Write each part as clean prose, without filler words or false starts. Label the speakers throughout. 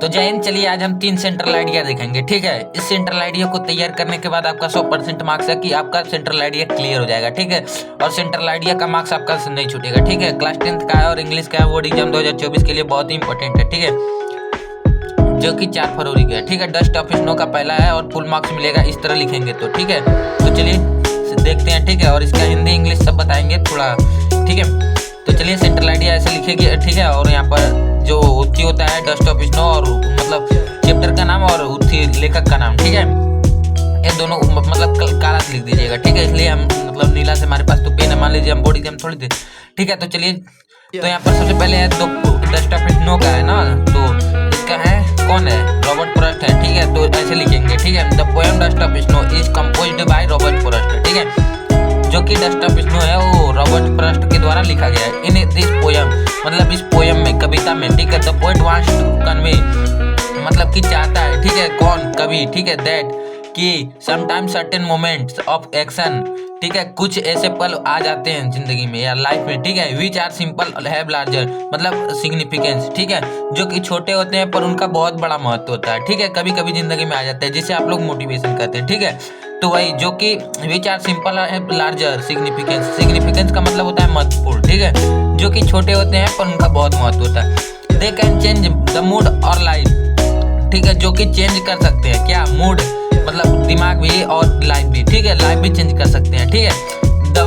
Speaker 1: तो जय हिंद। चलिए आज हम 3 सेंट्रल आइडिया देखेंगे, ठीक है। इस सेंट्रल आइडिया को तैयार करने के बाद आपका 100% मार्क्स है कि आपका सेंट्रल आइडिया क्लियर हो जाएगा, ठीक है। और सेंट्रल आइडिया का मार्क्स आपका नहीं छूटेगा, ठीक है। क्लास 10th का है और इंग्लिश का है, बोर्ड एग्जाम 2024 के लिए बहुत ही इंपॉर्टेंट है, ठीक है, जो कि 4 फरवरी का है, ठीक है। डस्ट ऑफ स्नो का पहला है और फुल मार्क्स मिलेगा इस तरह लिखेंगे तो, ठीक है। तो चलिए देखते हैं, ठीक है। और इसका हिंदी इंग्लिश सब बताएंगे थोड़ा, ठीक है। तो चलिए सेंट्रल आइडिया ऐसे लिखेगी, ठीक है। और यहाँ पर जो उत्थी होता है डस्ट ऑफ स्नो और मतलब चैप्टर का नाम और उत्थी लेखक का नाम, ठीक है। ये दोनों मतलब काला से लिख दीजिएगा, ठीक है। इसलिए हम मतलब नीला से हमारे पास तो पेन है, मान लीजिए हम बोर्ड एग्जाम थोड़ी थे, ठीक है। तो चलिए तो यहाँ पर सबसे पहले है तो डस्ट ऑफ स्नो का है ना, तो इसका है कौन है, रॉबर्ट फ्रॉस्ट है, ठीक है। तो ऐसे लिखेंगे, ठीक है। The poem dust of snow is composed by Robert Frost, ठीक है। जो कि डस्ट ऑफ स्नो है वो रॉबर्ट फ्रॉस्ट के द्वारा लिखा गया है। इन दिस पोएम मतलब इस पोएम में, कविता में, ठीक है। The poet wants to convey मतलब कि चाहता है, ठीक है, कौन, कवि, ठीक है, दैट कि sometimes certain moments of action, ठीक है, कुछ ऐसे पल आ जाते हैं जिंदगी में या लाइफ में, ठीक है, which are simple have larger मतलब सिग्निफिकेंस, ठीक है, जो कि छोटे होते हैं पर उनका बहुत बड़ा महत्व होता है, ठीक है। कभी कभी जिंदगी में आ जाता है जिसे आप लोग मोटिवेशन कहते हैं, ठीक है। तो वही जो कि which are simple have larger significance, significance का मतलब होता है महत्वपूर्ण, ठीक है, जो कि छोटे होते हैं पर उनका बहुत महत्व होता है। They can change the mood और लाइफ, ठीक है, जो कि चेंज कर सकते हैं क्या, मूड मतलब दिमाग भी और लाइफ भी, ठीक है, लाइफ भी चेंज कर सकते हैं, ठीक है। द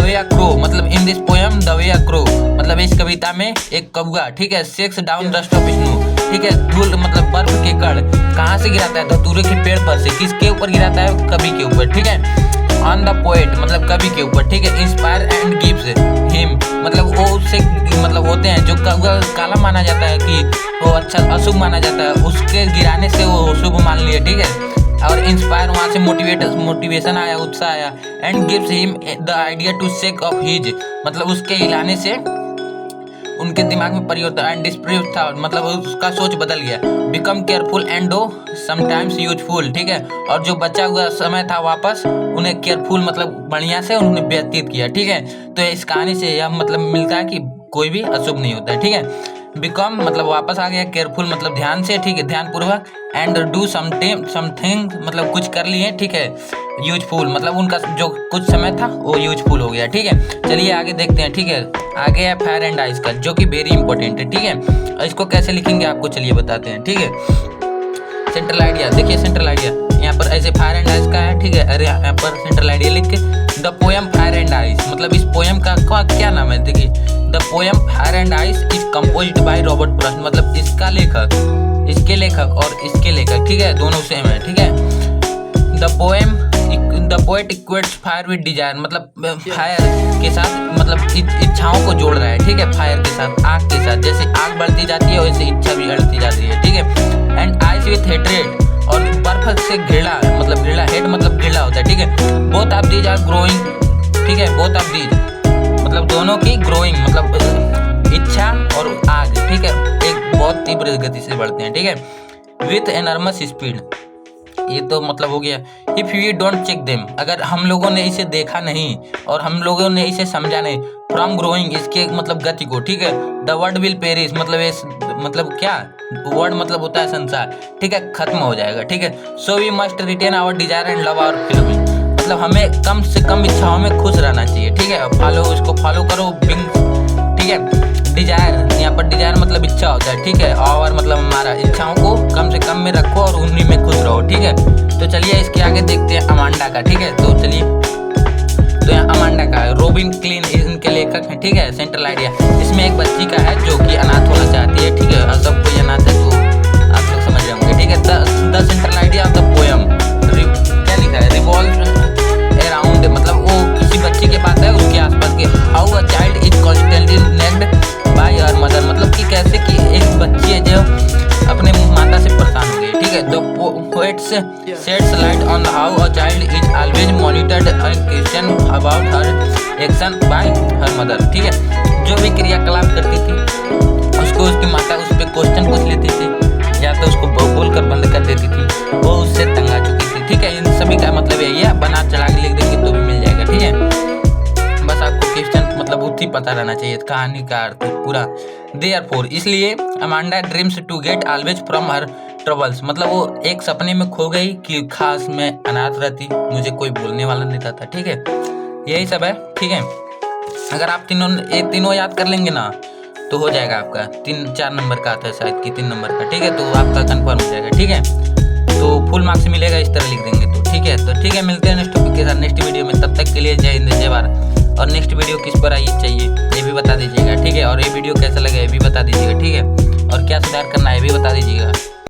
Speaker 1: वे अ क्रो मतलब in this poem the way a crow मतलब इस कविता में एक कौवा, ठीक है, shakes down dust of snow, ठीक है, धूल मतलब बर्फ के कण कहाँ से गिराता है, धतूरे के पेड़ पर से, किसके ऊपर गिराता है, कवि के ऊपर, ठीक है। ऑन द पोएट मतलब कवि के ऊपर, ठीक है। इंस्पायर एंड गिव्स हिम मतलब वो उससे मतलब होते हैं जो कौवा काला माना जाता है कि वो अच्छा अशुभ माना जाता है, उसके गिराने से वो शुभ मान लिया, ठीक है। और इंस्पायर वहाँ से मोटिवेशन आया, उत्साह आया। And gives him the idea to shake off his मतलब उसके हिलाने से उनके दिमाग में परिवर्तन एंड डिस्प्रूव था मतलब उसका सोच बदल गया। Become careful and do sometimes useful, ठीक है। और जो बचा हुआ समय था वापस उन्हें केयरफुल मतलब बढ़िया से उन्होंने व्यतीत किया, ठीक है। तो इस कहानी से यह मतलब मिलता है कि कोई भी अशुभ नहीं होता है, ठीक है। बिकम मतलब वापस आ गया, केयरफुल मतलब ध्यान से, ठीक है, ध्यान पूर्वक। एंड डू समथिंग मतलब कुछ कर लिए, ठीक है। यूजफुल मतलब उनका जो कुछ समय था वो यूजफुल हो गया, ठीक है। चलिए आगे देखते हैं, ठीक है। आगे है फायर एंड आइस का, जो कि वेरी इंपॉर्टेंट है, ठीक है। इसको कैसे लिखेंगे आपको चलिए बताते हैं, ठीक है। सेंट्रल आइडिया देखिए, सेंट्रल आइडिया यहाँ पर ऐसे फायर एंड आइस का है, ठीक है। अरे यहाँ पर सेंट्रल आइडिया लिख के the poem fire and ice मतलब इस पोएम का क्या नाम है, देखिए। The poem fire and ice is composed by Robert Frost मतलब इसका लेखक, इसके लेखक और इसके लेखक, ठीक है, दोनों सेम है, ठीक है। The poet equates fire with desire मतलब फायर के साथ मतलब इच्छाओं को जोड़ रहा है, ठीक है। फायर के साथ, आग के साथ, जैसे आग बढ़ती जाती है वैसे इच्छा भी बढ़ती जाती है, ठीक है। एंड आइस विथ हेट्रेड और बर्फ से घिरा मतलब घिरा, हेड मतलब घिरा होता है, ठीक है। Both of these are growing, ठीक है, बोथ ऑफ दीज मतलब दोनों की ग्रोइंग मतलब इच्छा और आग, ठीक है, एक बहुत तीव्र गति से बढ़ते हैं, ठीक है। विथ एनर्मस स्पीड ये तो मतलब हो गया। If we don't check them अगर हम लोगों ने इसे देखा नहीं और हम लोगों ने इसे समझा नहीं, फ्रॉम ग्रोइंग इसके मतलब गति को, ठीक है। द वर्ल्ड विल पेरिश मतलब क्या, वर्ड मतलब होता है संसार, ठीक है, खत्म हो जाएगा, ठीक है। So we must retain our desire and love our feeling मतलब हमें कम से कम इच्छाओं में खुश रहना चाहिए, ठीक है। फॉलो इसको फॉलो करो, ठीक है। डिजायर यहाँ पर डिजायर मतलब इच्छा होता है, ठीक है, और मतलब हमारा इच्छाओं को कम से कम में रखो और उन्हीं में खुश रहो, ठीक है। तो चलिए इसके आगे देखते हैं अमांडा का, ठीक है। तो चलिए तो यहाँ अमांडा का रोबिन क्लीन इनके लेखक हैं, ठीक है। सेंट्रल आइडिया इसमें एक बच्ची का है जो कि अनाथ होना चाहती है, ठीक है, और सब कोई अनाथ है तो आप लोग समझ रहे होंगे, ठीक है। The central idea of the poem क्या लिखा है, रिवॉल्व अराउंड मतलब वो किसी बच्ची के पास है उसके आसपास के। How a child is constantly nagged by her mother मतलब कि कैसे कि एक बच्ची है जो अपने माता से परेशान हो गई, ठीक है। The poets shades light on how a child is always monitored and question about her action by her mother, ठीक है। जो भी क्रियाकलाप करती थी उसको उसकी माता उस पर क्वेश्चन पूछ लेती थी या तो उसको बोल कर बंद कर देती थी, वो उससे तंग आ चुकी थी, ठीक है। इन सभी का मतलब यही है, बना चढ़ा के लिख देंगे तो भी मिल जाएगा, ठीक है। बस आपको क्वेश्चन मतलब उत्ती पता रहना चाहिए, कहानी का अर्थ पूरा देयरफॉर इसलिए Amanda dreams to get always from her troubles, मतलब वो एक सपने में खो गई कि खास मैं अनाथ रहती, मुझे कोई बोलने वाला नहीं था। ठीक है, यही सब है। ठीक है, अगर आप तीनों याद कर लेंगे ना तो हो जाएगा आपका 3-4 नंबर का आता है शायद कि 3 नंबर का। ठीक है, तो आपका कंफर्म हो जाएगा। ठीक है, तो फुल मार्क्स मिलेगा इस तरह लिख देंगे तो। ठीक है, तो ठीक है, मिलते हैं नेक्स्ट टॉपिक के साथ नेक्स्ट वीडियो में। तब तक के लिए जय हिंद जय भारत। और नेक्स्ट वीडियो किस पर आई चाहिए ये भी बता दीजिएगा। ठीक है, और ये वीडियो कैसा लगा ये भी बता दीजिएगा। ठीक है, और क्या सुधार करना है ये भी बता दीजिएगा।